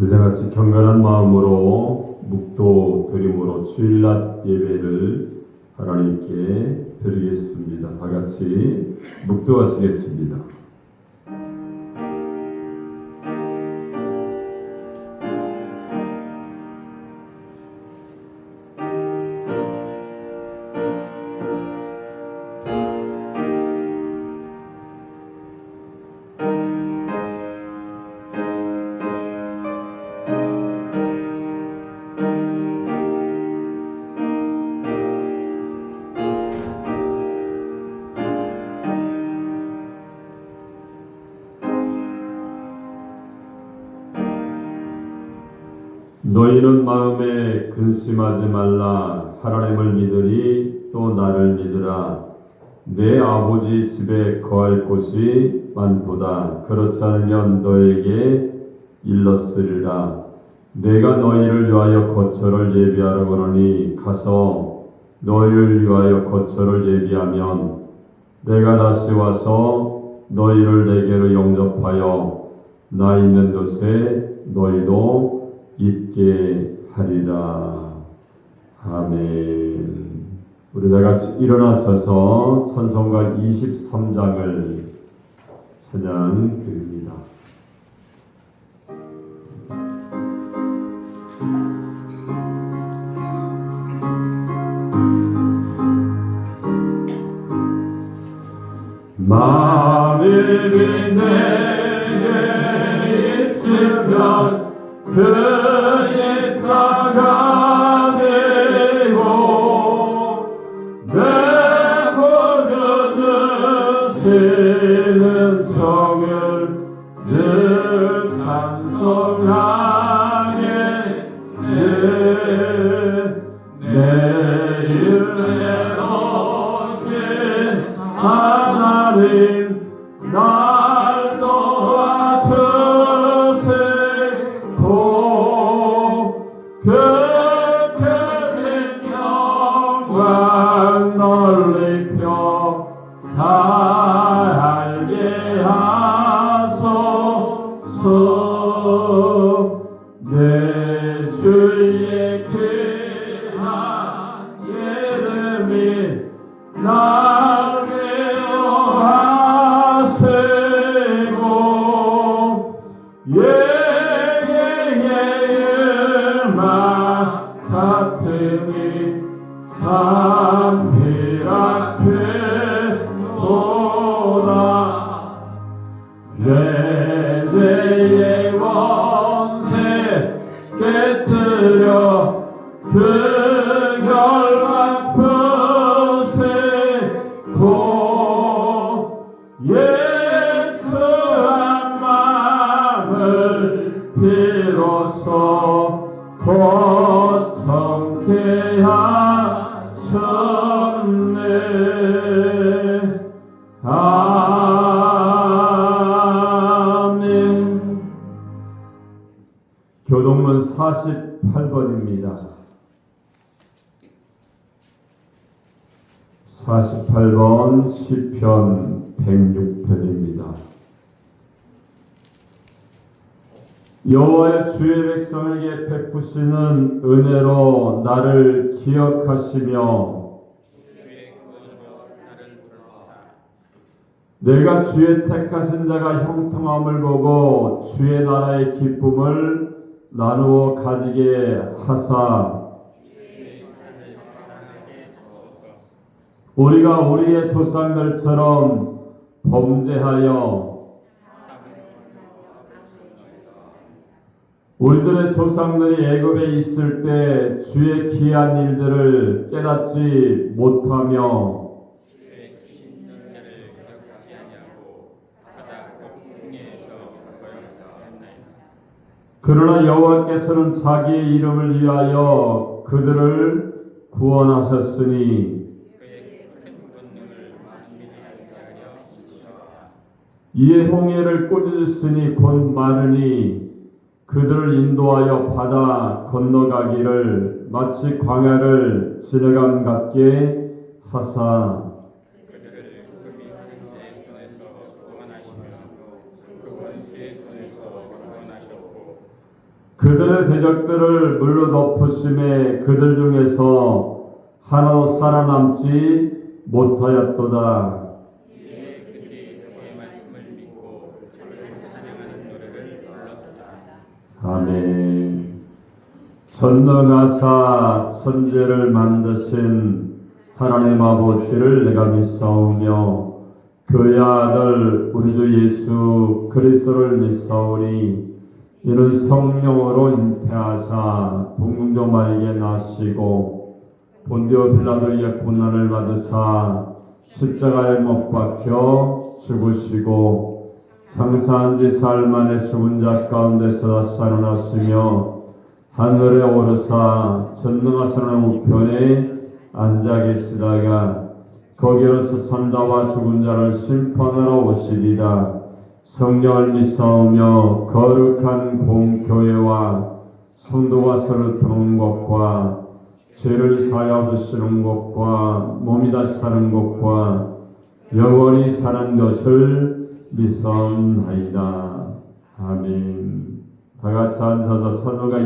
우리 같이 경건한 마음으로 묵도 드림으로 주일낮 예배를 하나님께 드리겠습니다. 다 같이 묵도하시겠습니다. 너희는 마음에 근심하지 말라. 하나님을 믿으니 또 나를 믿으라. 내 아버지 집에 거할 곳이 많도다. 그렇지 않으면 너에게 일렀으리라. 내가 너희를 위하여 거처를 예비하라고 하노니 가서 너희를 위하여 거처를 예비하면 내가 다시 와서 너희를 내게로 영접하여 나 있는 곳에 너희도 있게 하리라. 아멘. 우리 다 같이 일어나셔서 찬송가 23장을 찬양 드립니다. 만일이 내게 있으면 그에 따라 되고 내 구주 주시는 성을 늘 찬송하게 내 은혜 오신 하나님 날 도와주시고 그 크신 영광 널리 펴 다 알게 하소서. 내 주의 귀한 이름이 날 위로하시고 예배의 음악 같으니 참비락되도다. 내 죄의 원세 깨뜨려 그 결박 푸시고 예수한 마음을 비로소 고성케 하셨네. 아멘. 교동문 48번입니다. 48번 시편 106편입니다. 여호와의 주의 백성에게 베푸시는 은혜로 나를 기억하시며 내가 주의 택하신 자가 형통함을 보고 주의 나라의 기쁨을 나누어 가지게 하사 우리가 우리의 조상들처럼 범죄하여 우리들의 조상들이 애굽에 있을 때 주의 기한 일들을 깨닫지 못하며 그러나 여호와께서는 자기의 이름을 위하여 그들을 구원하셨으니 이에 홍해를 꾸짖으시니 곧 마르니 그들을 인도하여 바다 건너가기를 마치 광야를 지나감 같게 하사 그들의 대적들을 물로 덮으심에 그들 중에서 하나도 살아남지 못하였도다. 이에 그들이 그의 말씀을 믿고 저를 찬양하는 노래를 불렀다. 아멘. 전능하사 천지를 만드신 하나님 아버지를 내가 믿사오며 그의 아들 우리 주 예수 그리스도를 믿사오니 이는 성령으로 잉태하사 동정녀 마리아에게 나시고 본디오 빌라도에게 고난을 받으사 십자가에 못 박혀 죽으시고 장사한 지 사흘 만에 죽은 자 가운데서 살아나시며 하늘에 오르사 전능하시는 우편에 앉아 계시다가 거기에서 선자와 죽은 자를 심판하러 오시리라. 성령을 믿사오며 거룩한 공교회와 성도가 서로 드는 것과 죄를 사하여 주시는 것과 몸이 다시 사는 것과 영원히 사는 것을 믿사옵나이다. 아멘. 다같이 앉아서 찬송가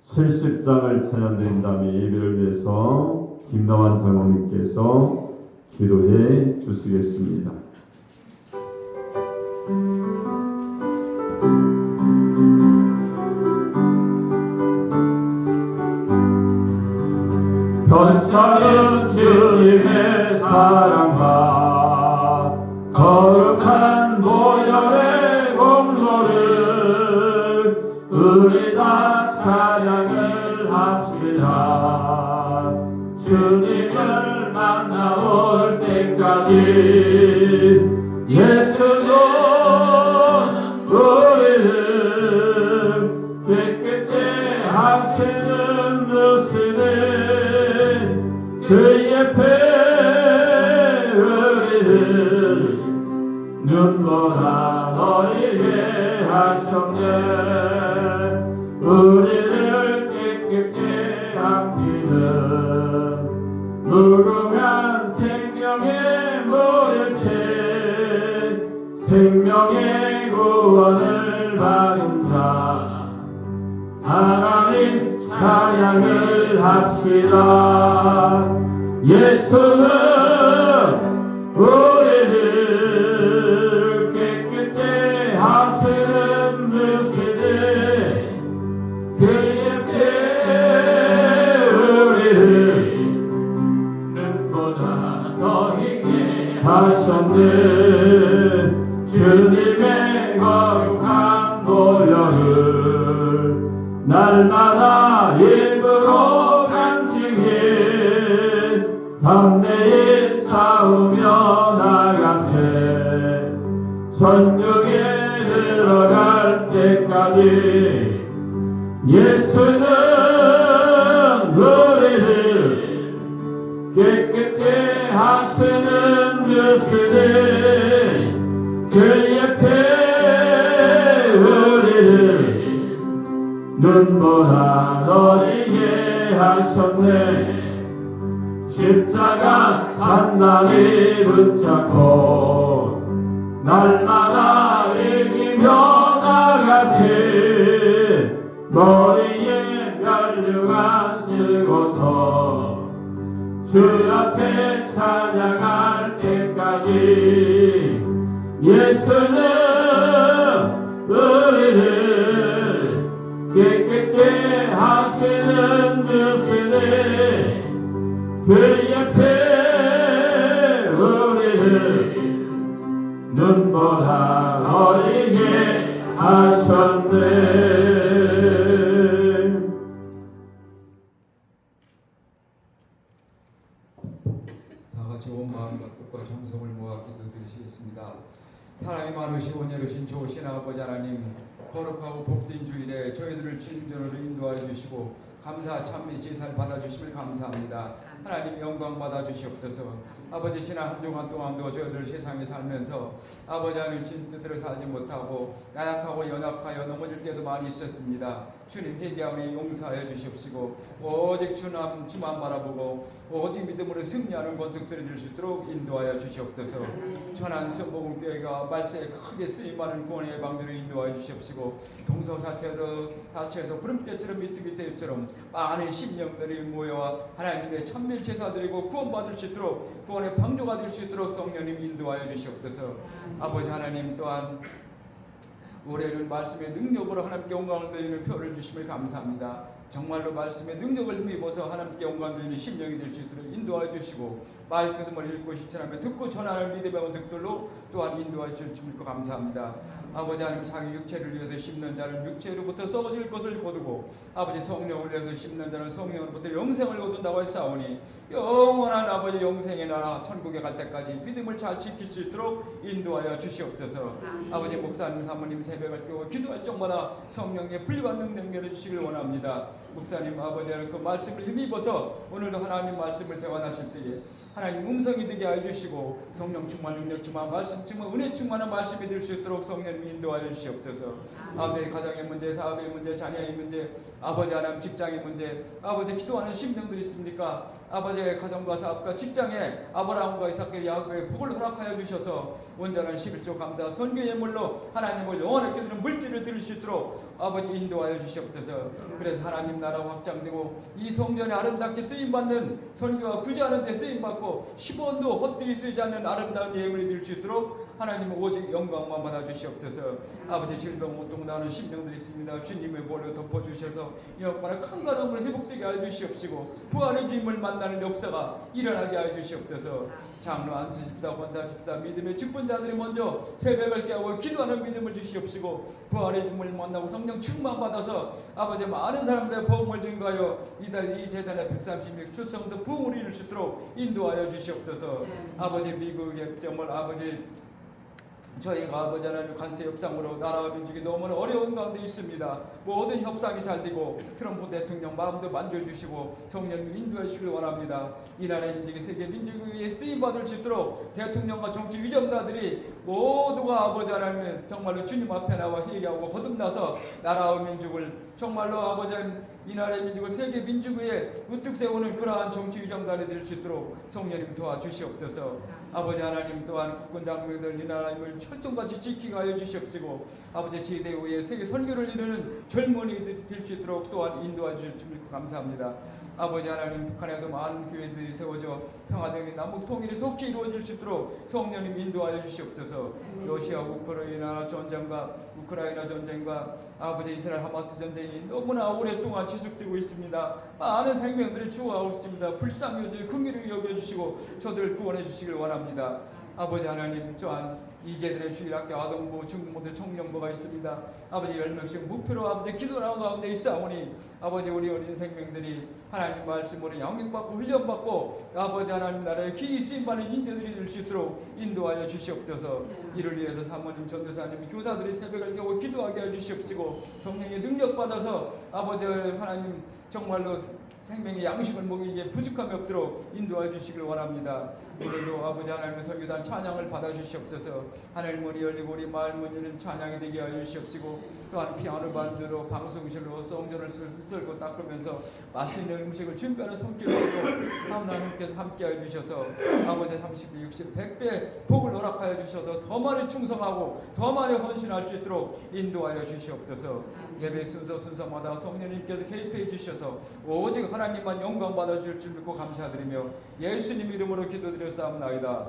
270장을 찬양드린 다음에 예배를 위해서 김남환 장로님께서 기도해 주시겠습니다. 변찮은 주님의 사랑과 거룩한 보혈의 공로를 우리 다 찬양을 합시다. 주님을 만나올 때까지 예수는 우리를 깨끗게 하시는 주시네. 그 옆에 우리를 눈보라 너희게 하셨네. 우리를 깨끗게 하기는 무궁한 생명의 모래새 생명의 구원을 받은 자 하나님 찬양을 합시다. 예수는 우리를 깨끗게 하시는 주시네. 그 옆에 우리를 눈보다 더 희게 하셨네. 주님의 거룩한 보혈을 날마다 입으로 간증해 담대히 싸우며 나가세. 천국에 들어갈 때까지 예수는 우리를 깨끗게 하시는 주시네. 그 옆에 우리를 눈보라 너희게 하셨네. 십자가 단단히 붙잡고 날마다 이기며 나가세. 머리에 면류관 쓰고서 주 앞에 찬양할 때까지 예수는 우리를 깨끗게 하시는 주시네. 그 옆에 우리를 눈보라 너희게 하셨네. 다같이 온 마음과 뜻과 정성을 모아 기도드리시겠습니다. 사랑이 많으시고 온유하신 좋으신 아버지 하나님, 거룩하고 복된 주일에 저희들을 주님전으로 인도하여 주시고 감사 찬미 제사를 받아주심을 감사합니다. 하나님 영광 받아주시옵소서. 아버지 지난 한 주간 동안도 저희들 세상에 살면서 아버지 하나님 진 뜻대로 살지 못하고 나약하고 연약하여 넘어질 때도 많이 있었습니다. 주님 회개하오니 용서하여 주시옵시고 오직 주만 바라보고 오직 믿음으로 승리하는 권속들이 될 수 있도록 인도하여 주시옵소서. 천안 성복음교회가 말세에 크게 쓰임받는 구원의 방주로 인도하여 주시옵시고 동서사체에서 구름대처럼 미투기대처럼 많은 심령들이 모여와 하나님의 천밀 제사드리고 구원받을 수 있도록 구원의 방주가 될 수 있도록 성령님 인도하여 주시옵소서. 아버지 하나님 또한 올해는 말씀의 능력으로 하나님께 영광을 드리는 표를 주심을 감사합니다. 정말로 말씀의 능력을 힘입어서 하나님께 영광 드리는 심령이 될 수 있도록 인도하여 주시고 말씀을 읽고 실천하며 듣고 전하는 믿음의 원석들로 또한 인도하여 주심을 감사합니다. 아버지 하나님 자기 육체를 위해서 심는 자는 육체로부터 썩어질 것을 거두고 아버지 성령을 위해서 심는 자는 성령으로부터 영생을 거둔다고 했사오니 영원한 아버지 영생의 나라 천국에 갈 때까지 믿음을 잘 지킬 수 있도록 인도하여 주시옵소서. 아버지 목사님 사모님 새벽을 깨워 기도할 적마다 성령의 불가능 능력을 주시길 원합니다. 목사님 아버지 하나님 그 말씀을 힘입어서 오늘도 하나님 말씀을 대환하실 때에 하나님 음성이 되게 해주시고 성령 충만 능력 충만 말씀 충만 은혜 충만한 말씀이 될 수 있도록 성령님 인도하여 주시옵소서. 아버지 가정의 문제 사업의 문제 자녀의 문제 아버지 하나님 직장의 문제 아버지 기도하는 심령들이 있습니까? 아버지의 가정과 사업과 직장에 아브라함과 이삭과 야곱의 복을 허락하여 주셔서 온전한 11조 감사 선교의 물로 하나님을 영원하게 드리는 물질을 드릴 수 있도록 아버지 인도하여 주시옵소서. 그래서 하나님 나라가 확장되고 이 성전에 아름답게 쓰임받는 선교와 구제하는 데 쓰임받고 10원도 헛되이 쓰지 않는 아름다운 예물이 될 수 있도록 하나님 오직 영광만 받아주시옵소서. 아버지 질병 고통 나는 심령들이 있습니다. 주님의 볼로 덮어주셔서 영광의 강건함을 회복되게 하여 주시옵시고 부활의 주님을 만나는 역사가 일어나게 하여 주시옵소서. 장로 안수 집사 권사 집사 믿음의 직분자들이 먼저 새벽을 깨우고 기도하는 믿음을 주시옵시고 부활의 주님을 만나고 성령 충만 받아서 아버지 많은 사람들의 복음을 증거하여 이 재단의 136 출성도 부흥을 이룰 수 있도록 인도하여 주시옵소서. 아버지 미국의 정말 아버지 저희가 아버지 하나님 관세 협상으로 나라와 민족이 너무나 어려운 가운데 있습니다. 모든 협상이 잘 되고 트럼프 대통령 마음도 만져주시고 성령님 인도해 주시길 원합니다. 이 나라의 민족이 세계 민족에 쓰임받을 수 있도록 대통령과 정치 위정자들이 모두가 아버지 하나님 정말로 주님 앞에 나와 회개하고 거듭나서 나라와 민족을 정말로 아버지 하나님 이 나라의 민족을 세계 민족에 우뚝 세우는 그러한 정치 위정단이 될 수 있도록 성령님 도와주시옵소서. 아버지 하나님 또한 국군 장병들 이 나라임을 철통같이 지키게 하여 주시옵시고 아버지 제대 후에 세계 선교를 이루는 젊은이들 될 수 있도록 또한 인도해 주실 감사합니다. 아버지 하나님 북한에도 많은 교회들이 세워져 평화적인 남북 통일이 속히 이루어질 수 있도록 성령님 인도하여 주시옵소서. 러시아 우크라이나 전쟁과 아버지 이스라엘 하마스 전쟁이 너무나 오랫동안 지속되고 있습니다. 많은 생명들이 죽어가고 있습니다. 불쌍히 긍휼히 여겨주시고 저들을 구원해 주시길 원합니다. 아버지 하나님 또한 이제들의 주일학교 아동부 중등부들 청년부가 있습니다. 아버지 10명씩 무표로 아버지 기도하는 가운데 있사오니 아버지 우리 어린 생명들이 하나님 말씀으로 양육받고 훈련받고 아버지 하나님 나라에 귀히 쓰임받는 인재들이 될 수 있도록 인도하여 주시옵소서. 이를 위해서 사모님 전도사님 교사들이 새벽을 깨고 기도하게 해주시옵시고 성령의 능력받아서 아버지 하나님 정말로 생명의 양식을 먹이기에 부족함이 없도록 인도해 주시길 원합니다. 오늘도 아버지 하나님의 설교단 찬양을 받아주시옵소서. 하늘 문이 열리고 우리 마을 문이는 찬양이 되게 하여 주시옵시고 또한 피아노 반주로 방송실로 성전을 쓸고 닦으면서 맛있는 음식을 준비하는 손길로 하나님께서 함께해 주셔서 아버지 30배 60 100배 복을 허락하여 주셔서 더 많이 충성하고 더 많이 헌신할 수 있도록 인도하여 주시옵소서. 예배 순서마다 성령님께서 개입해 주셔서 오직 하나님만 영광 받아주실 줄 믿고 감사드리며 예수님 이름으로 기도드렸사옵나이다.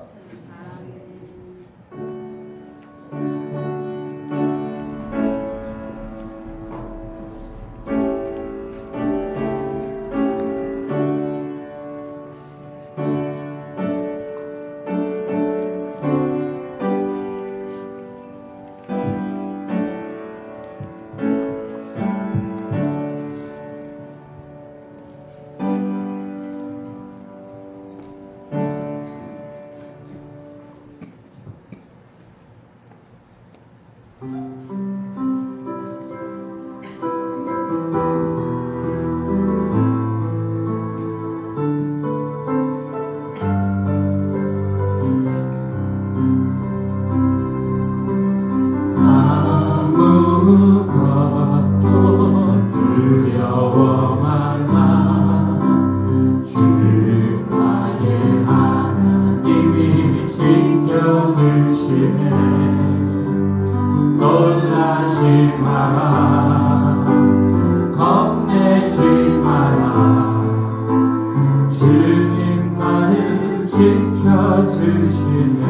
지켜주시네.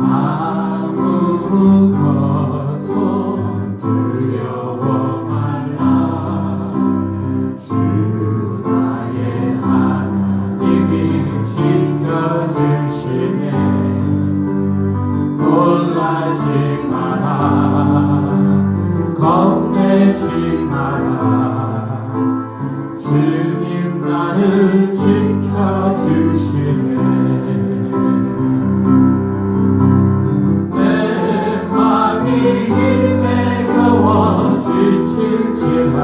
아무것도 두려워 말라. 주 나의 하나님이 지켜주시네. 놀라지 마라. 겁내지 마라. 주님 나를 지켜주시네. 내 맘이 힘에 겨워 지칠지라도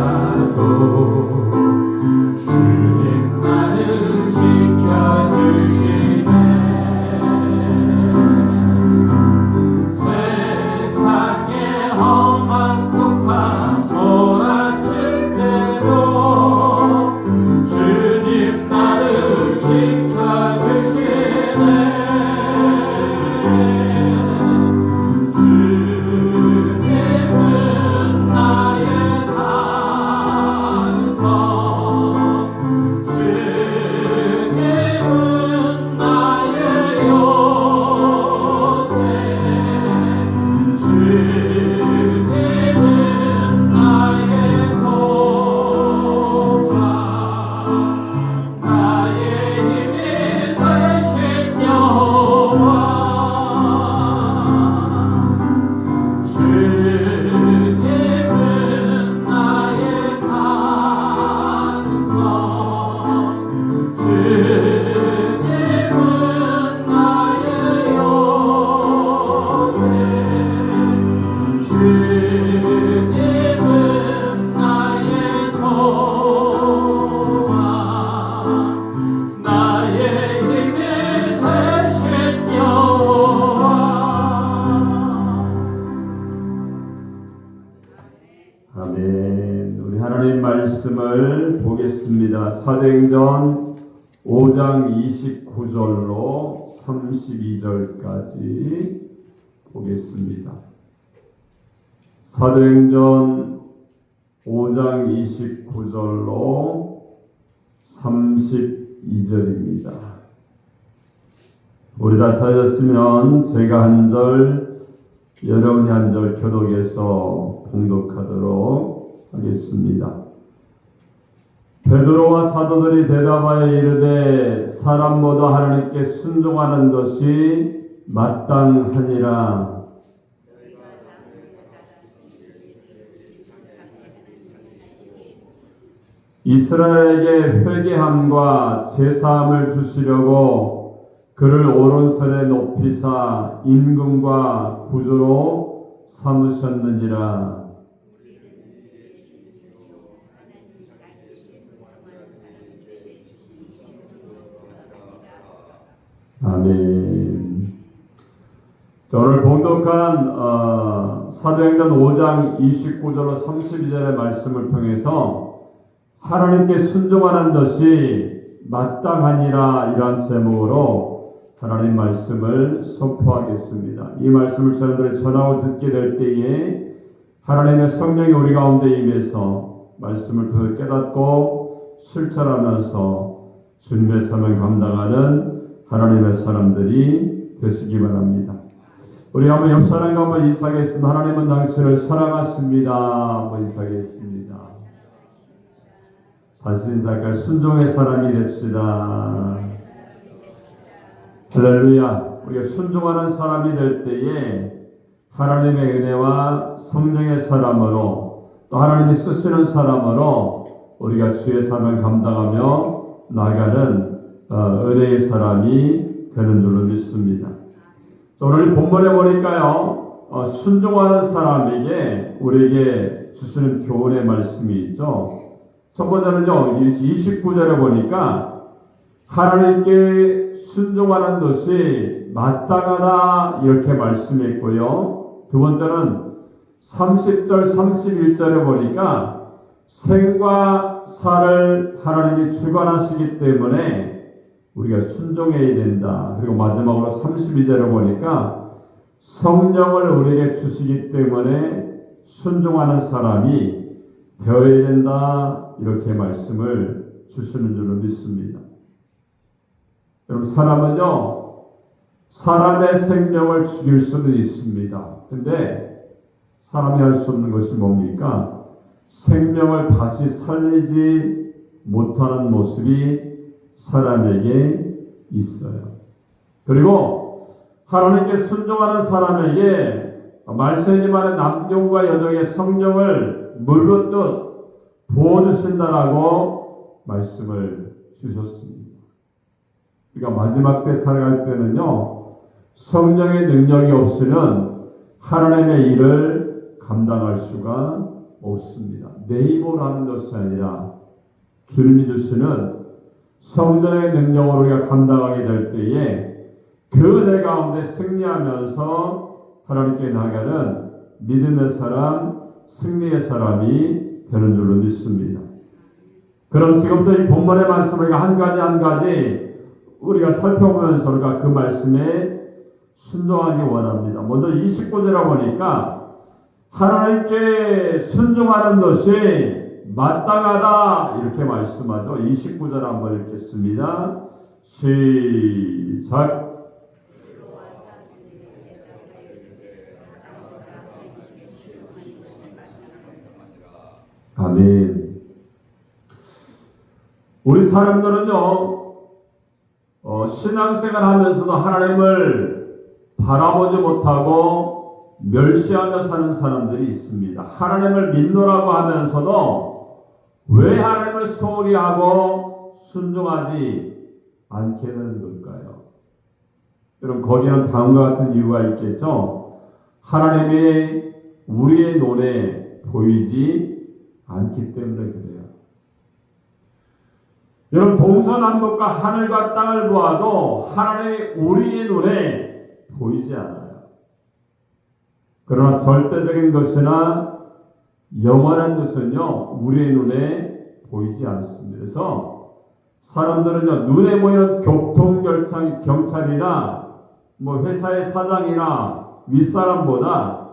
주님 나를 지켜주시네. 세상의 험한 풍파 몰아칠 때도 주님 나를 지켜주시네. 주님은 나의 산성, 주님은 나의 요새, 주님은 나의 소망, 나의 힘이 되신 여호와. 주님은 나의 산성, 주님은 나의 요새, 주님은 나의 소망, 나의 힘이 되신 여호와. 아멘. 우리 하나님 말씀을 보겠습니다. 사도행전 5장 29절로 32절까지 보겠습니다. 사도행전 5장 29절로 32절입니다. 우리 다 찾았으면 제가 한 절, 여러분이 한 절 교독해서 봉독하도록 하겠습니다. 베드로와 사도들이 대답하여 이르되 사람보다 하나님께 순종하는 것이 마땅하니라. 이스라엘에게 회개함과 제사함을 주시려고 그를 오른손에 높이사 임금과 구주로 삼으셨느니라. 아멘. 자, 오늘 봉독한 사도행전 5장 29절로 32절의 말씀을 통해서 하나님께 순종하는 것이 마땅하니라, 이러한 제목으로 하나님 말씀을 선포하겠습니다. 이 말씀을 저희들이 전하고 듣게 될 때에 하나님의 성령이 우리 가운데 임해서 말씀을 통해 깨닫고 실천하면서 주님의 삶을 감당하는 하나님의 사람들이 되시기 바랍니다. 우리 한번 옆 사람과 한번 인사하겠습니다. 하나님은 당신을 사랑하십니다. 한번 인사하겠습니다. 다시 인사할까요? 순종의 사람이 됩시다. 할렐루야. 우리가 순종하는 사람이 될 때에 하나님의 은혜와 성령의 사람으로, 또 하나님이 쓰시는 사람으로 우리가 주의 삶을 감당하며 나아가는 은혜의 사람이 되는 줄로 믿습니다. 오늘 본문에 보니까요, 순종하는 사람에게 우리에게 주시는 교훈의 말씀이 있죠. 첫 번째는요, 29절에 보니까 하나님께 순종하는 것이 마땅하다, 이렇게 말씀했고요. 두 번째는 30절, 31절에 보니까 생과 사를 하나님이 주관하시기 때문에 우리가 순종해야 된다. 그리고 마지막으로 32절에 보니까 성령을 우리에게 주시기 때문에 순종하는 사람이 되어야 된다, 이렇게 말씀을 주시는 줄로 믿습니다. 여러분, 사람은요, 사람의 생명을 죽일 수는 있습니다. 근데 사람이 할 수 없는 것이 뭡니까? 생명을 다시 살리지 못하는 모습이 사람에게 있어요. 그리고 하나님께 순종하는 사람에게 말세지만의 남녀와 여종의 성령을 물붓듯 부어주신다라고 말씀을 주셨습니다. 그러니까 마지막 때 살아갈 때는요, 성령의 능력이 없이는 하나님의 일을 감당할 수가 없습니다. 내 힘으로 하는 것이 아니라 주님이 주시는 성령의 능력으로 우리가 감당하게 될 때에 그 은혜 가운데 승리하면서 하나님께 나아가는 믿음의 사람, 승리의 사람이 되는 줄로 믿습니다. 그럼 지금부터 이 본문의 말씀을 우리가 한 가지 우리가 살펴보면서 우리가 그 말씀에 순종하기 원합니다. 먼저 29절에 보니까 하나님께 순종하는 것이 마땅하다 이렇게 말씀하죠. 29절 한번 읽겠습니다. 시작. 아멘. 우리 사람들은요, 신앙생활 하면서도 하나님을 바라보지 못하고 멸시하며 사는 사람들이 있습니다. 하나님을 믿노라고 하면서도 왜 하나님을 소홀히 하고 순종하지 않게 되는 걸까요? 여러분, 거기는 다음과 같은 이유가 있겠죠. 하나님이 우리의 눈에 보이지 않기 때문에 그래요. 여러분, 동서남북과 하늘과 땅을 보아도 하나님이 우리의 눈에 보이지 않아요. 그러나 절대적인 것이나 영원한 것은요, 우리의 눈에 보이지 않습니다. 그래서 사람들은요, 눈에 보이는 경찰이나 회사의 사장이나 윗사람보다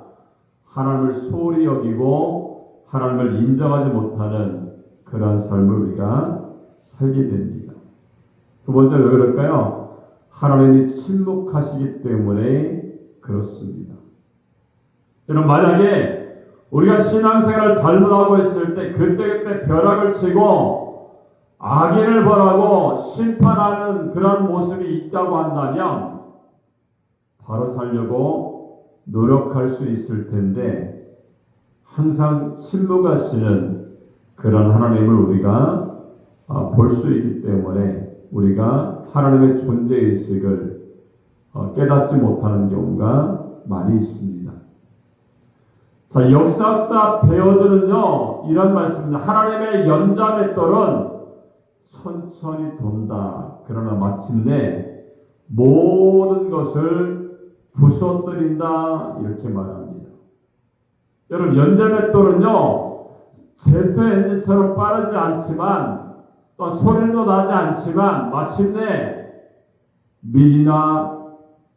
하나님을 소홀히 여기고 하나님을 인정하지 못하는 그러한 삶을 우리가 살게 됩니다. 두 번째, 왜 그럴까요? 하나님이 침묵하시기 때문에 그렇습니다. 여러분, 만약에 우리가 신앙생활을 잘못하고 있을 때 그때 벼락을 치고 악인을 벌하고 심판하는 그런 모습이 있다고 한다면 바로 살려고 노력할 수 있을 텐데, 항상 침묵하시는 그런 하나님을 우리가 볼 수 있기 때문에 우리가 하나님의 존재의식을 깨닫지 못하는 경우가 많이 있습니다. 자, 역사학자 배어들은요, 이런 말씀입니다. 하나님의 연자맷돌은 천천히 돈다. 그러나 마침내 모든 것을 부숴뜨린다. 이렇게 말합니다. 여러분, 연자맷돌은요, 제트 엔진처럼 빠르지 않지만 또 소리도 나지 않지만 마침내 밀이나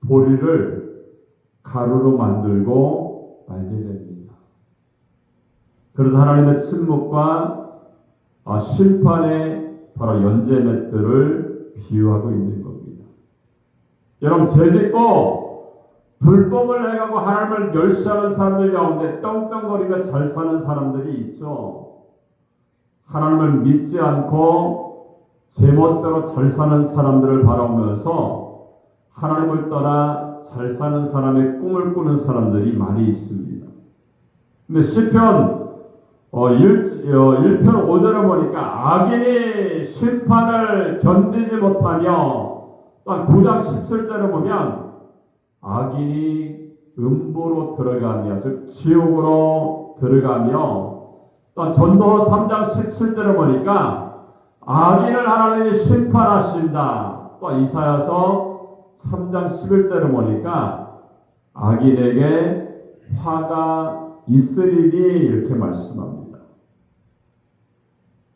보리를 가루로 만들고 말게 됩니다. 그래서 하나님의 침묵과 심판의 바로 연재맷들을 비유하고 있는 겁니다. 여러분, 죄짓고 불법을 행하고 하나님을 멸시하는 사람들 가운데 떵떵거리며 잘 사는 사람들이 있죠. 하나님을 믿지 않고 제멋대로 잘 사는 사람들을 바라보면서 하나님을 떠나 잘 사는 사람의 꿈을 꾸는 사람들이 많이 있습니다. 근데 시편 1편 5절에 보니까 악인이 심판을 견디지 못하며, 또 9장 17절에 보면 악인이 음부로 들어가며, 즉 지옥으로 들어가며, 또 전도서 3장 17절에 보니까 악인을 하나님이 심판하신다. 또 이사야서 3장 11절에 보니까 악인에게 화가 있으리니 이렇게 말씀합니다.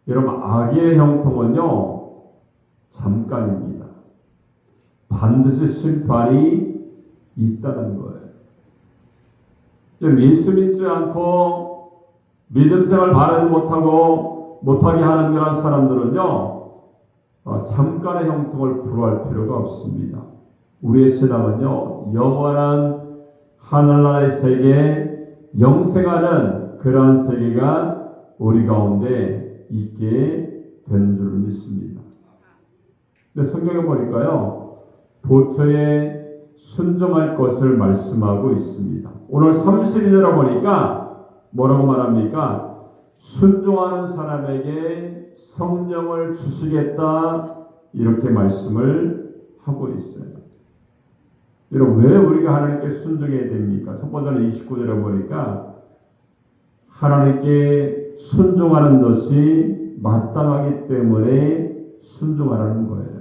여러분, 악인의 형통은요, 잠깐입니다. 반드시 심판이 있다는 거예요. 예수 믿지 않고 믿음 생활 바르지 못하게 하는 그런 사람들은요, 잠깐의 형통을 부러워할 필요가 없습니다. 우리의 신앙은요, 영원한 하늘나라의 세계, 영생하는 그러한 세계가 우리 가운데 있게 되는 줄 믿습니다. 근데 성경에 보니까요, 도처에 순종할 것을 말씀하고 있습니다. 오늘 32절에 보니까 뭐라고 말합니까? 순종하는 사람에게 성령을 주시겠다, 이렇게 말씀을 하고 있어요. 여러분, 왜 우리가 하나님께 순종해야 됩니까? 첫 번째는 29절에 보니까 하나님께 순종하는 것이 마땅하기 때문에 순종하라는 거예요.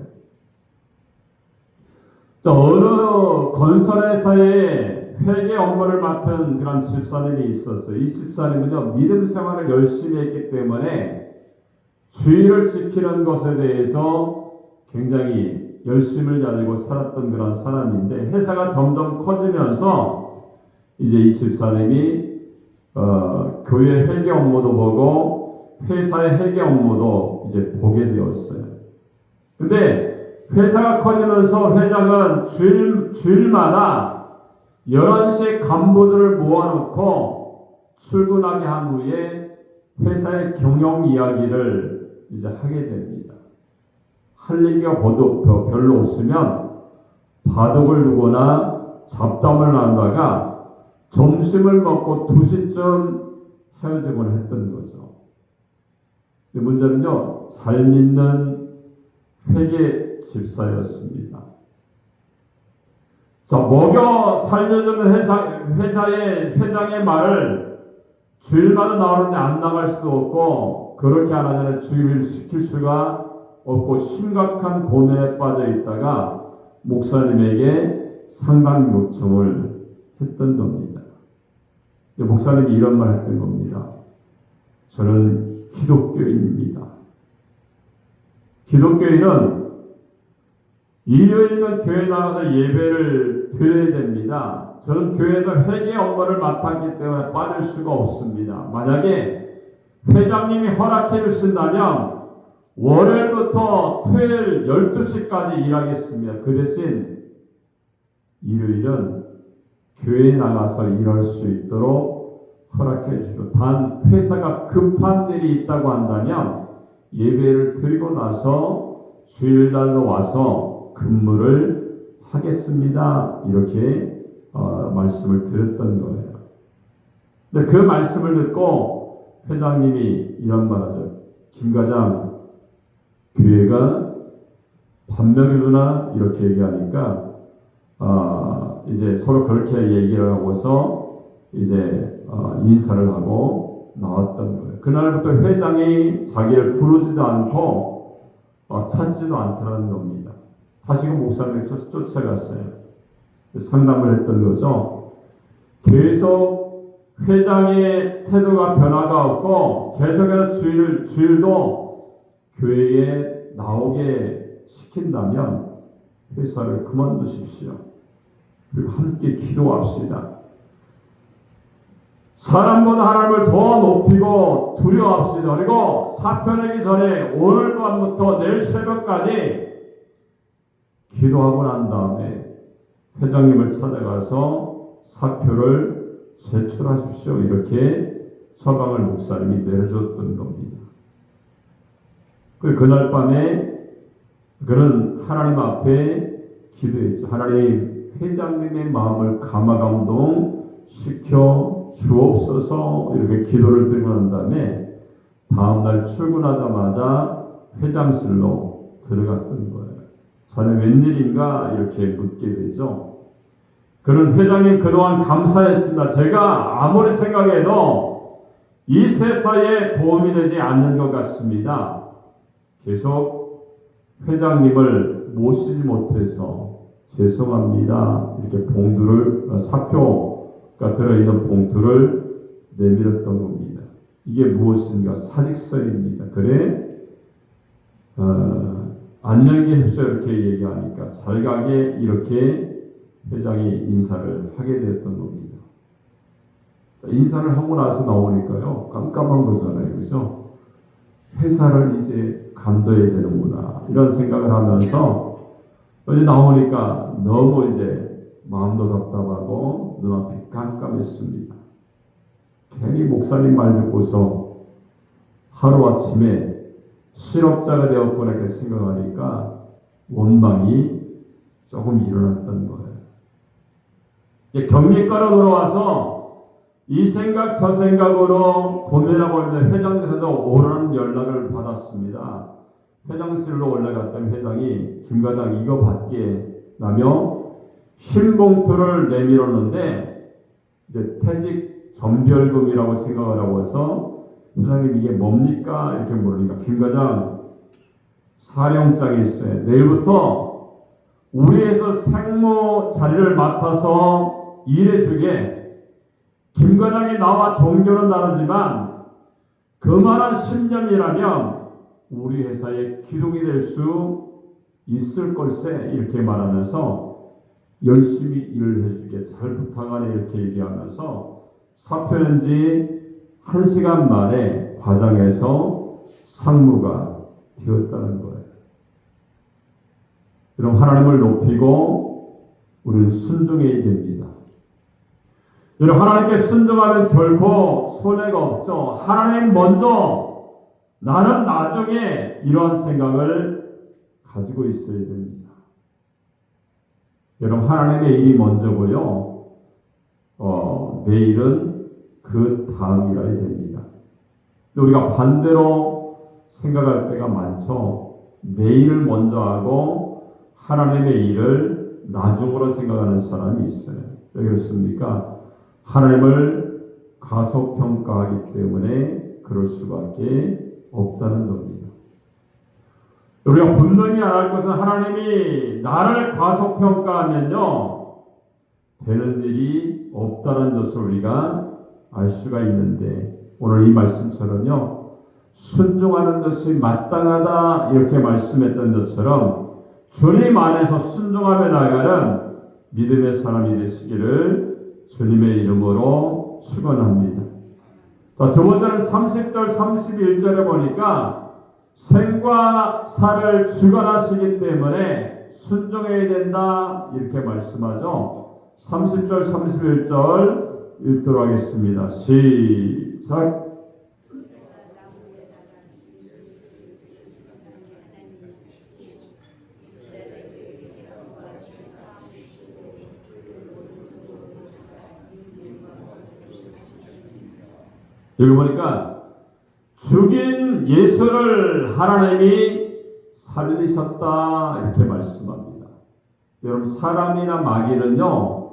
자, 어느 건설회사에 회계 업무를 맡은 그런 집사님이 있었어요. 이 집사님은요, 믿음 생활을 열심히 했기 때문에 주의를 지키는 것에 대해서 굉장히 열심을 가지고 살았던 그런 사람인데, 회사가 점점 커지면서 이제 이 집사님이 교회 회계 업무도 보고 회사의 회계 업무도 이제 보게 되었어요. 근데 회사가 커지면서 회장은 주일마다 11시에 간부들을 모아놓고 출근하게 한 후에 회사의 경영 이야기를 이제 하게 됩니다. 할 얘기가 별로 없으면 바둑을 두거나 잡담을 나누다가 점심을 먹고 2시쯤 헤어지곤 했던 거죠. 근데 문제는요, 잘 믿는 회계 집사였습니다. 자, 먹여 살려주는 회사의 회장의 말을 주일마다 나오는데 안 나갈 수도 없고, 그렇게 안 하자면 주의를 시킬 수가 없고 심각한 고민에 빠져 있다가 목사님에게 상담 요청을 했던 겁니다. 목사님이 이런 말 했던 겁니다. 저는 기독교인입니다. 기독교인은 일요일은 교회 나가서 예배를 드려야 됩니다. 저는 교회에서 회계 업무를 맡았기 때문에 빠질 수가 없습니다. 만약에 회장님이 허락해 주신다면 월요일부터 토요일 12시까지 일하겠습니다. 그 대신 일요일은 교회에 나가서 일할 수 있도록 허락해 주시고, 단 회사가 급한 일이 있다고 한다면 예배를 드리고 나서 주일날로 와서 근무를 하겠습니다. 이렇게 말씀을 드렸던 거예요. 근데 그 말씀을 듣고 회장님이 이런 말하죠. 김 과장, 교회가 밥 먹여주나? 이렇게 얘기하니까 이제 서로 그렇게 얘기를 하고서 이제 인사를 하고 나왔던 거예요. 그날부터 회장이 자기를 부르지도 않고 찾지도 않더라는 겁니다. 다시금 목사님이 쫓아갔어요. 상담을 했던 거죠. 계속 회장의 태도가 변화가 없고 계속해서 주일도 교회에 나오게 시킨다면 회사를 그만두십시오. 그리고 함께 기도합시다. 사람보다 하나님을 더 높이고 두려워합시다. 그리고 사표 내기 전에 오늘 밤부터 내일 새벽까지 기도하고 난 다음에 회장님을 찾아가서 사표를 제출하십시오. 이렇게 서방을 목사님이 내려줬던 겁니다. 그날 밤에 그는 하나님 앞에 기도했죠. 하나님, 회장님의 마음을 감화감동 시켜 주옵소서. 이렇게 기도를 드리고 난 다음에 다음날 출근하자마자 회장실로 들어갔던 거예요. 자네 웬일인가? 이렇게 묻게 되죠. 그는 회장님 그동안 감사했습니다. 제가 아무리 생각해도 이 세상에 도움이 되지 않는 것 같습니다. 계속 회장님을 모시지 못해서 죄송합니다. 이렇게 봉투를, 사표가 들어있는 봉투를 내밀었던 겁니다. 이게 무엇인가? 사직서입니다. 그래? 안녕히 계십시오. 이렇게 얘기하니까 잘 가게 이렇게 회장이 인사를 하게 되었던 겁니다. 인사를 하고 나서 나오니까요, 깜깜한 거잖아요. 그죠? 회사를 이제 간둬야 되는구나 이런 생각을 하면서 어제 나오니까 너무 이제 마음도 답답하고 눈앞이 깜깜했습니다. 괜히 목사님 말 듣고서 하루아침에 실업자가 되었구나 이렇게 생각하니까 원망이 조금 일어났던 거예요. 격리과로 돌아와서 이 생각 저 생각으로 고민하고 있는 회장실에서 오라는 연락을 받았습니다. 회장실로 올라갔던 회장이 김 과장 이거 받게 라며 흰 봉투를 내밀었는데 이제 퇴직 전별금이라고 생각을 하고 해서 회장님 이게 뭡니까? 이렇게 물으니까 김 과장 사령장에 있어요. 내일부터 우리에서 생모 자리를 맡아서 일해주게. 김 과장이 나와 종교는 다르지만 그만한 신념이라면 우리 회사의 기둥이 될 수 있을 걸세 이렇게 말하면서 열심히 일을 해주게 잘 부탁하네 이렇게 얘기하면서 사표는지 1시간 만에 과장에서 상무가 되었다는 거예요. 그럼 하나님을 높이고 우리는 순종해야 됩니다. 여러분 하나님께 순종하면 결코 손해가 없죠. 하나님 먼저 나는 나중에 이러한 생각을 가지고 있어야 됩니다. 여러분 하나님의 일이 먼저고요. 내일은 그 다음이라야 됩니다. 우리가 반대로 생각할 때가 많죠. 내일을 먼저 하고 하나님의 일을 나중으로 생각하는 사람이 있어요. 왜 그렇습니까? 하나님을 가속평가하기 때문에 그럴 수밖에 없다는 겁니다. 우리가 분명히 알아야 할 것은 하나님이 나를 가속평가하면요 되는 일이 없다는 것을 우리가 알 수가 있는데 오늘 이 말씀처럼요 순종하는 것이 마땅하다 이렇게 말씀했던 것처럼 주님 안에서 순종하며 나아가는 믿음의 사람이 되시기를 주님의 이름으로 축원합니다. 두 번째는 30절 31절에 보니까 생과 사를 주관하시기 때문에 순종해야 된다 이렇게 말씀하죠. 30절 31절 읽도록 하겠습니다. 시작. 여기 보니까 죽인 예수를 하나님이 살리셨다 이렇게 말씀합니다. 여러분 사람이나 마귀는요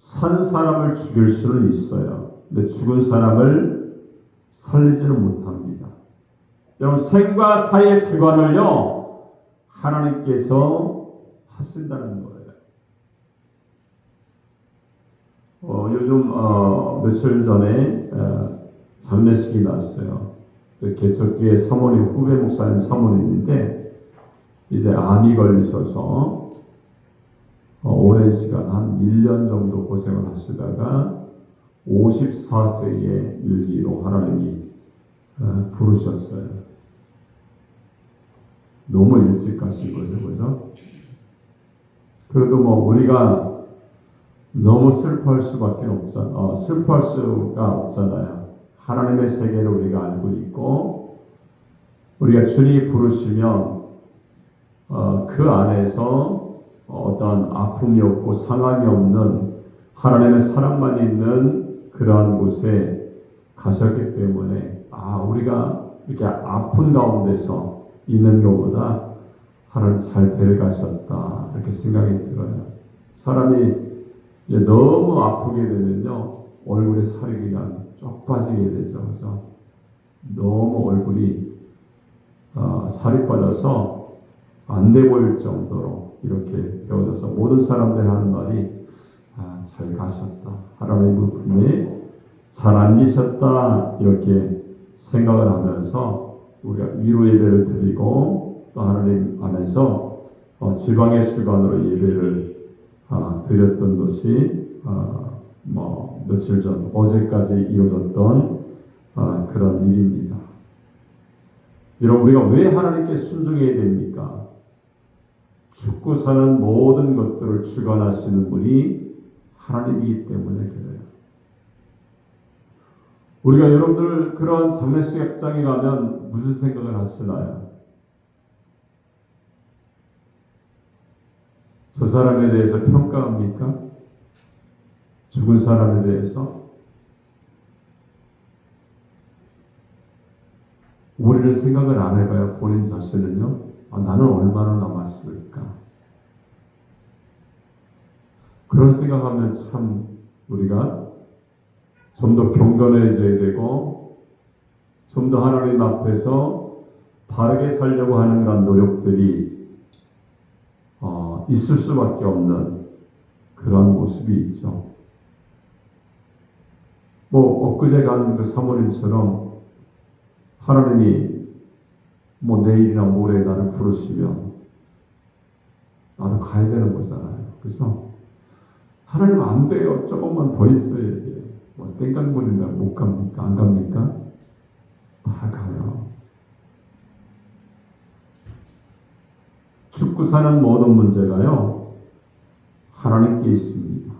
산 사람을 죽일 수는 있어요. 근데 죽은 사람을 살리지는 못합니다. 여러분 생과 사의 주관을요 하나님께서 하신다는 거예요. 요즘 며칠 전에 장례식이 났어요. 개척교회 사모님 후배 목사님 사모님인데 이제 암이 걸리셔서 오랜 시간 한 1년 정도 고생을 하시다가 54세의 일기로 하나님이 부르셨어요. 너무 일찍 가신 거죠, 그죠? 그래도 우리가 너무 슬퍼할 수밖에 없잖아요. 슬퍼할 수가 없잖아요. 하나님의 세계를 우리가 알고 있고 우리가 주님이 부르시면 그 안에서 어떤 아픔이 없고 상함이 없는 하나님의 사랑만 있는 그러한 곳에 가셨기 때문에 우리가 이렇게 아픈 가운데서 있는 것보다 하나님 잘 데려가셨다 이렇게 생각이 들어요. 사람이 이제 너무 아프게 되면요 얼굴에 살이 그냥 쪽 빠지게 되죠. 그래서 너무 얼굴이 살이 빠져서 안 돼 보일 정도로 이렇게 되어져서 모든 사람들이 하는 말이 잘 가셨다. 하나님의 품에 잘 앉으셨다. 이렇게 생각을 하면서 우리가 위로 예배를 드리고 또 하나님 안에서 지방의 주관으로 예배를 드렸던 것이 며칠 전 어제까지 이루어졌던 그런 일입니다. 여러분, 우리가 왜 하나님께 순종해야 됩니까? 죽고 사는 모든 것들을 주관하시는 분이 하나님이기 때문에 그래요. 우리가 여러분들 그런 장례식장에 가면 무슨 생각을 하시나요? 저 사람에 대해서 평가합니까? 죽은 사람에 대해서? 우리는 생각을 안 해봐요. 본인 자신은요. 나는 얼마나 남았을까? 그런 생각하면 참 우리가 좀 더 경건해져야 되고 좀 더 하나님 앞에서 바르게 살려고 하는 그런 노력들이 있을 수밖에 없는 그런 모습이 있죠. 엊그제 간 그 사모님처럼 하나님이 내일이나 모레 나를 부르시면 나도 가야 되는 거잖아요. 그죠? 하나님 안 돼요. 조금만 더 있어야 돼요. 땡깡부리면 못 갑니까? 안 갑니까? 다 가요. 죽고 사는 모든 문제가요, 하나님께 있습니다.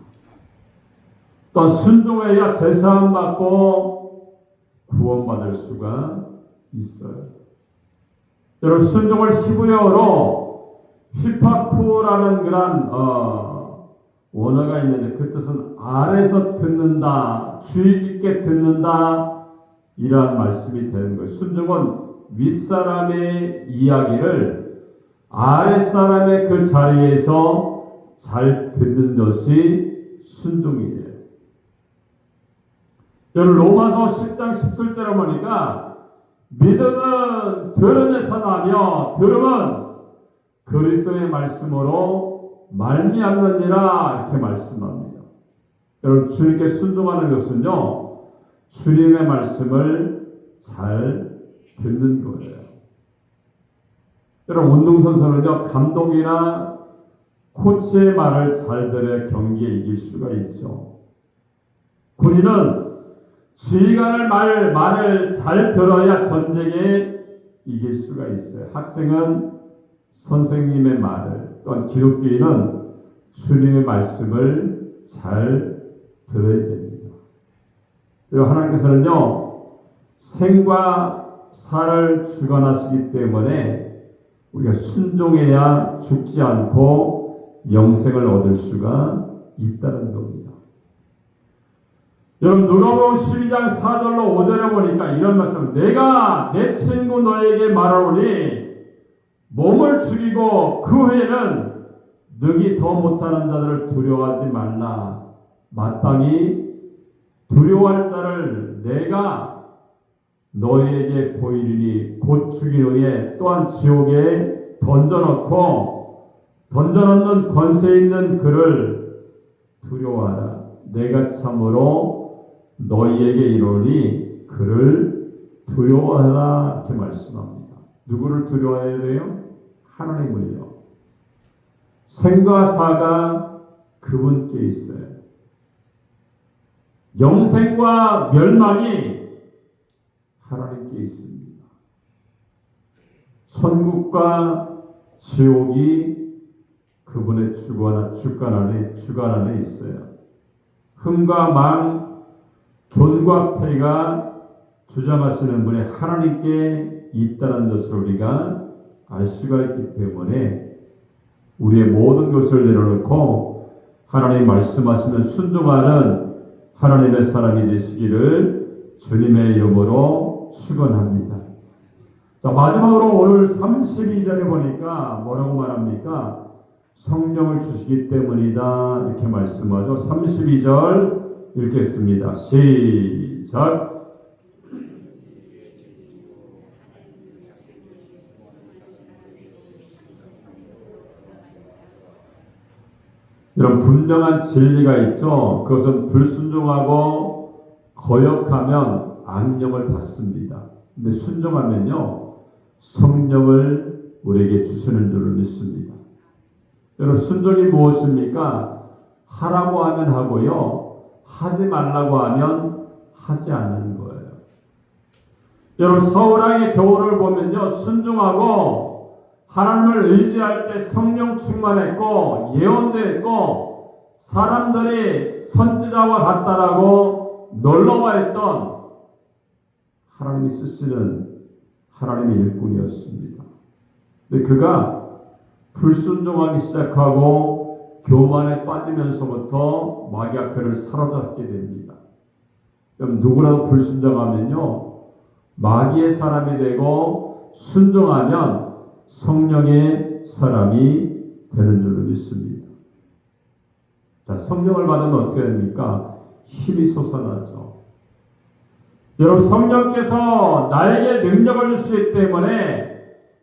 또 순종해야 제사함 받고 구원받을 수가 있어요. 여러분, 순종을 히브리어로 히파쿠라는 그런 원어가 있는데 그 뜻은 아래서 듣는다, 주의 깊게 듣는다, 이러한 말씀이 되는 거예요. 순종은 윗사람의 이야기를 아랫사람의 그 자리에서 잘 듣는 것이 순종이에요. 여러분, 로마서 10장 17절에 보니까 믿음은 들음에서 나며 들음은 그리스도의 말씀으로 말미암느니라, 이렇게 말씀합니다. 여러분, 주님께 순종하는 것은요, 주님의 말씀을 잘 듣는 거예요. 여러분, 운동선수는요, 감독이나 코치의 말을 잘 들어야 경기에 이길 수가 있죠. 군인은 지휘관의 말을 잘 들어야 전쟁에 이길 수가 있어요. 학생은 선생님의 말을, 또한 기독교인은 주님의 말씀을 잘 들어야 됩니다. 그리고 하나님께서는요, 생과 사를 주관하시기 때문에 우리가 순종해야 죽지 않고 영생을 얻을 수가 있다는 겁니다. 여러분, 누가복음 12장 4절로 5절에 보니까 이런 말씀, 내가 내 친구 너에게 말하오니 몸을 죽이고 그 후에는 능히 더 못하는 자들을 두려워하지 말라. 마땅히 두려워할 자를 내가 너희에게 보이리니 곧 죽인 후에 또한 지옥에 던져넣는 권세 있는 그를 두려워하라. 내가 참으로 너희에게 이르노니 그를 두려워하라, 이렇게 말씀합니다. 누구를 두려워해야 돼요? 하나님을요. 생과 사가 그분께 있어요. 영생과 멸망이 하나님께 있습니다. 천국과 지옥이 그분의 주관 안에 있어요. 흠과 망, 존과 패가 주장하시는 분이 하나님께 있다는 것을 우리가 알 수가 있기 때문에 우리의 모든 것을 내려놓고 하나님 말씀하시면 순종하는 하나님의 사람이 되시기를 주님의 이름으로 축원합니다. 자, 마지막으로 오늘 32절에 보니까 뭐라고 말합니까? 성령을 주시기 때문이다, 이렇게 말씀하죠. 32절 읽겠습니다. 시작. 이런 분명한 진리가 있죠. 그것은 불순종하고 거역하면 악령을 받습니다. 근데 순종하면요, 성령을 우리에게 주시는 줄을 믿습니다. 여러분, 순종이 무엇입니까? 하라고 하면 하고요, 하지 말라고 하면 하지 않는 거예요. 여러분 서울왕의 교훈을 보면요, 순종하고 하나님을 의지할 때 성령 충만했고 예언도 했고 사람들이 선지자와 같다라고 놀라워 했던 하나님이 쓰시는 하나님의 일꾼이었습니다. 근데 그가 불순종하기 시작하고 교만에 빠지면서부터 마귀가 그를 사로잡게 됩니다. 그럼 누구라도 불순종하면요, 마귀의 사람이 되고 순종하면 성령의 사람이 되는 줄로 믿습니다. 자, 성령을 받으면 어떻게 됩니까? 힘이 솟아나죠. 여러분, 성령께서 나에게 능력을 주시기 때문에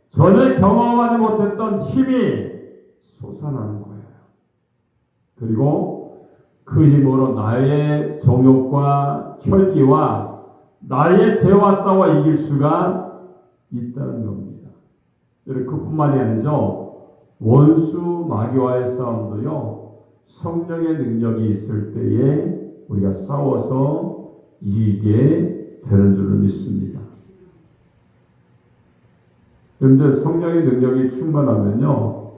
전에 경험하지 못했던 힘이 솟아나는 거예요. 그리고 그 힘으로 나의 정욕과 혈기와 나의 죄와 싸워 이길 수가 있다는 겁니다. 여러분, 그뿐만이 아니죠. 원수 마귀와의 싸움도요, 성령의 능력이 있을 때에 우리가 싸워서 이기게 되는 줄로 믿습니다. 그런데 성령의 능력이 충만하면요,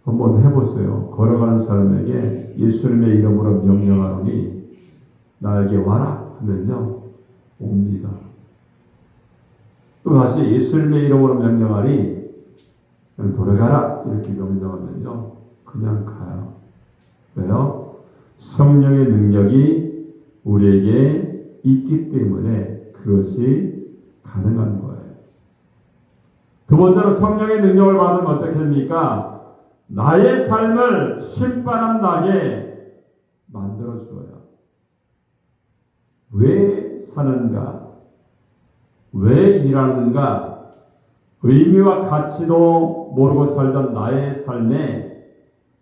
한번 해보세요. 걸어가는 사람에게 예수님의 이름으로 명령하노니 나에게 와라 하면요, 옵니다. 또 다시 예수님의 이름으로 명령하니 그냥 돌아가라 이렇게 명령하면요, 그냥 가요. 왜요? 성령의 능력이 우리에게 있기 때문에 그것이 가능한 거예요. 두 번째로 성령의 능력을 받으면 어떻게 됩니까? 나의 삶을 신바람 나게 만들어줘요. 왜 사는가? 왜 일하는가? 의미와 가치도 모르고 살던 나의 삶에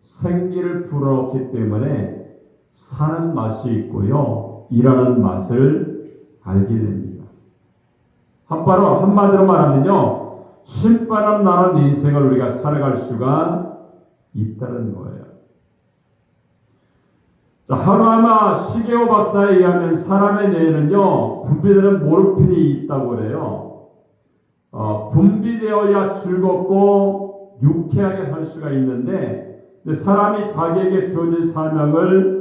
생기를 불어넣기 때문에 사는 맛이 있고요, 일하는 맛을 알게 됩니다. 한마디로 말하면요, 신바람 나는 인생을 우리가 살아갈 수가 있다는 거예요. 자, 하루아마 시게오 박사에 의하면 사람의 뇌에는요, 분비되는 모르핀이 있다고 그래요. 분비되어야 즐겁고 유쾌하게 살 수가 있는데, 사람이 자기에게 주어진 사명을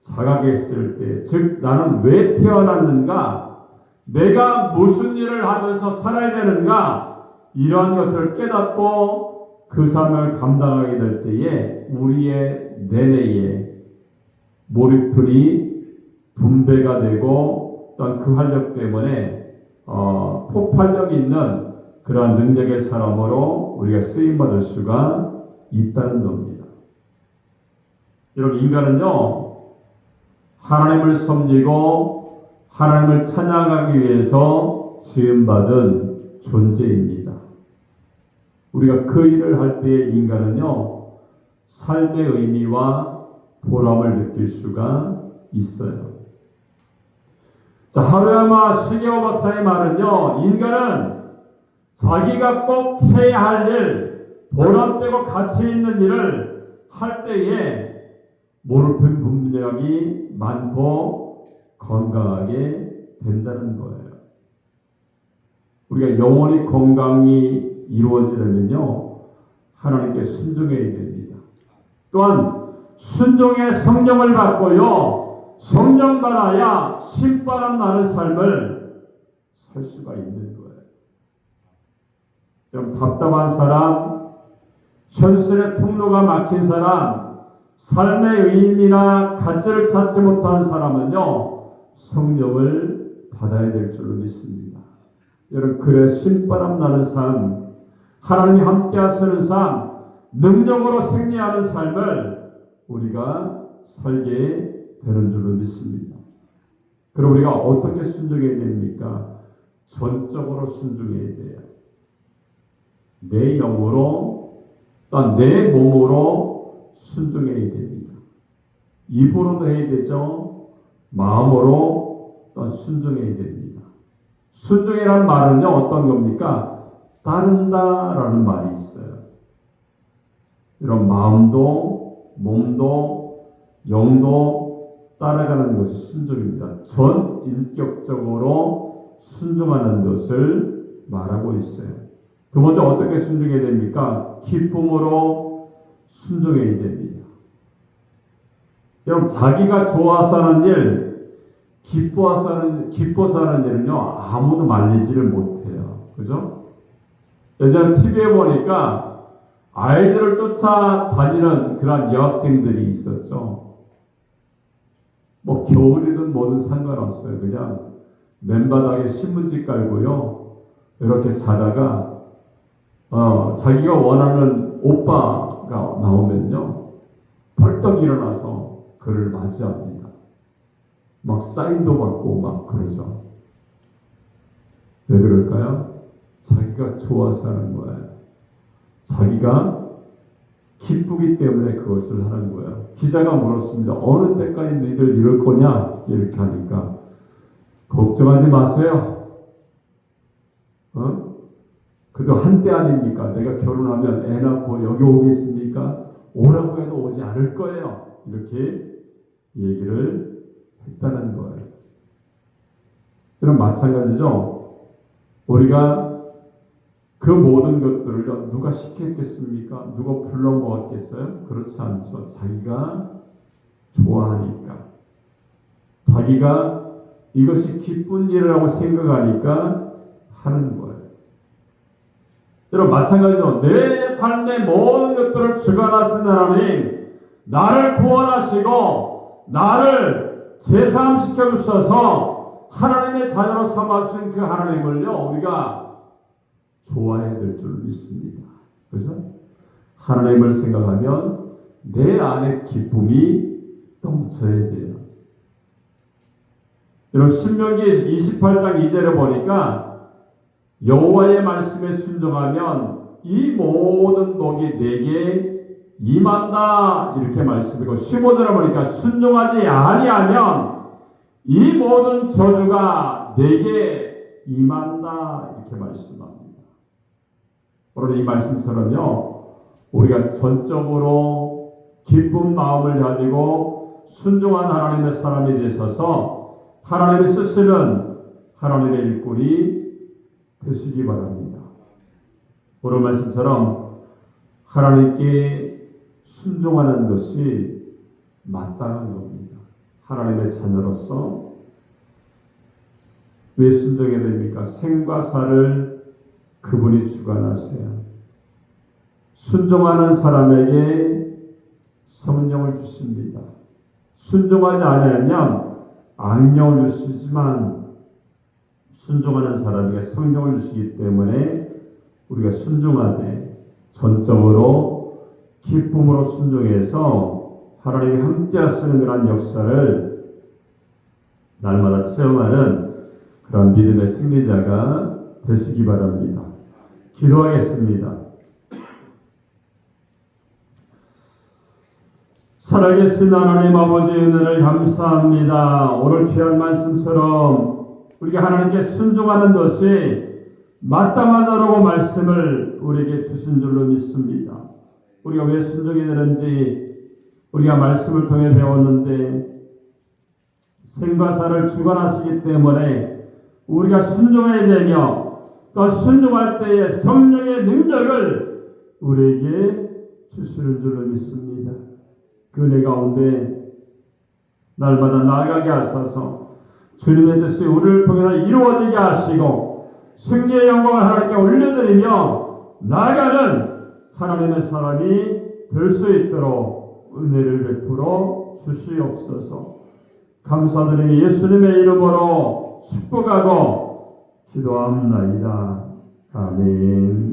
자각했을 때, 즉 나는 왜 태어났는가, 내가 무슨 일을 하면서 살아야 되는가, 이러한 것을 깨닫고 그 사명을 감당하게 될 때에 우리의 내내에 몰입풀이 분배가 되고, 또한 그 활력 때문에 폭발력 있는 그러한 능력의 사람으로 우리가 쓰임받을 수가 있다는 겁니다. 여러분, 인간은요, 하나님을 섬기고 하나님을 찬양하기 위해서 지음받은 존재입니다. 우리가 그 일을 할 때의 인간은요, 삶의 의미와 보람을 느낄 수가 있어요. 자, 하루야마 시게오 박사의 말은요, 인간은 자기가 꼭 해야 할 일, 보람되고 가치 있는 일을 할 때에 모르핀 분비량이 많고 건강하게 된다는 거예요. 우리가 영원히 건강이 이루어지려면요, 하나님께 순종해야 됩니다. 또한 순종의 성령을 받고요, 성령 받아야 신바람 나는 삶을 살 수가 있는 거예요. 여러분, 답답한 사람, 현실의 통로가 막힌 사람, 삶의 의미나 가치를 찾지 못하는 사람은요, 성령을 받아야 될 줄로 믿습니다. 여러분, 그래 신바람 나는 삶, 하나님이 함께 하시는 삶, 능력으로 승리하는 삶을 우리가 살게 되는 줄로 믿습니다. 그럼 우리가 어떻게 순종해야 됩니까? 전적으로 순종해야 돼요. 내 영으로, 또한 내 몸으로 순종해야 됩니다. 입으로도 해야 되죠. 마음으로 또 순종해야 됩니다. 순종이라는 말은요, 어떤 겁니까? 따른다라는 말이 있어요. 이런 마음도 몸도 영도 따라가는 것이 순종입니다. 전 인격적으로 순종하는 것을 말하고 있어요. 두 번째 어떻게 순종해야 됩니까? 기쁨으로 순종해야 됩니다. 여러분 자기가 좋아서 하는 일, 기뻐서 하는 일은요 아무도 말리지를 못해요. 그죠? 예전에 TV에 보니까 아이들을 쫓아다니는 그런 여학생들이 있었죠. 뭐 겨울이든 뭐든 상관없어요. 그냥 맨바닥에 신문지 깔고요. 이렇게 자다가 자기가 원하는 오빠가 나오면요. 벌떡 일어나서 그를 맞이합니다. 막 사인도 받고 막 그러죠. 왜 그럴까요? 자기가 좋아서 하는 거예요. 자기가 기쁘기 때문에 그것을 하는 거예요. 기자가 물었습니다. 어느 때까지 너희들 이럴 거냐? 이렇게 하니까 걱정하지 마세요. 그래도 한때 아닙니까? 내가 결혼하면 애 낳고 여기 오겠습니까? 오라고 해도 오지 않을 거예요. 이렇게 얘기를 했다는 거예요. 이런 마찬가지죠. 우리가 그 모든 것들을 누가 시켰겠습니까? 누가 불러 모았겠어요? 그렇지 않죠. 자기가 좋아하니까. 자기가 이것이 기쁜 일이라고 생각하니까 하는 거예요. 여러분 마찬가지로 내 삶의 모든 것들을 주관하신 하나님, 나를 구원하시고 나를 제사함시켜 주셔서 하나님의 자녀로 삼아주신 그 하나님을요 우리가 좋아해야 될 줄 믿습니다. 그죠? 하나님을 생각하면 내 안에 기쁨이 넘쳐야 돼요. 여러분 신명기 28장 2절에 보니까 여호와의 말씀에 순종하면 이 모든 복이 내게 임한다 이렇게 말씀이고 15절에 보니까 순종하지 아니하면 이 모든 저주가 내게 임한다 이렇게 말씀합니다. 오늘 이 말씀처럼요 우리가 전적으로 기쁜 마음을 가지고 순종한 하나님의 사람이 되셔서 하나님이 쓰시는 하나님의 일꾼이 되시기 바랍니다. 오늘 말씀처럼 하나님께 순종하는 것이 마땅한 겁니다. 하나님의 자녀로서 왜 순종해야 됩니까? 생과 사를 그분이 주관하세요. 순종하는 사람에게 성령을 주십니다. 순종하지 않으면 악령을 주시지만 순종하는 사람에게 성령을 주시기 때문에 우리가 순종하되 전적으로 기쁨으로 순종해서 하나님이 함께 하시는 그런 역사를 날마다 체험하는 그런 믿음의 승리자가 되시기 바랍니다. 기도하겠습니다. 살아계신 하나님 아버지의 은혜를 감사합니다. 오늘 귀한 말씀처럼 우리가 하나님께 순종하는 것이 마땅하다라고 말씀을 우리에게 주신 줄로 믿습니다. 우리가 왜 순종해야 되는지 우리가 말씀을 통해 배웠는데 생과 사를 주관하시기 때문에 우리가 순종해야 되며 또 순종할 때에 성령의 능력을 우리에게 주시는 줄로 믿습니다. 그 은혜 가운데 날마다 나아가게 하셔서 주님의 뜻이 우리를 통해서 이루어지게 하시고 승리의 영광을 하나님께 올려드리며 나아가는 하나님의 사람이 될 수 있도록 은혜를 베풀어 주시옵소서. 감사드리며 예수님의 이름으로 축복하고 기도합나이다. 아멘.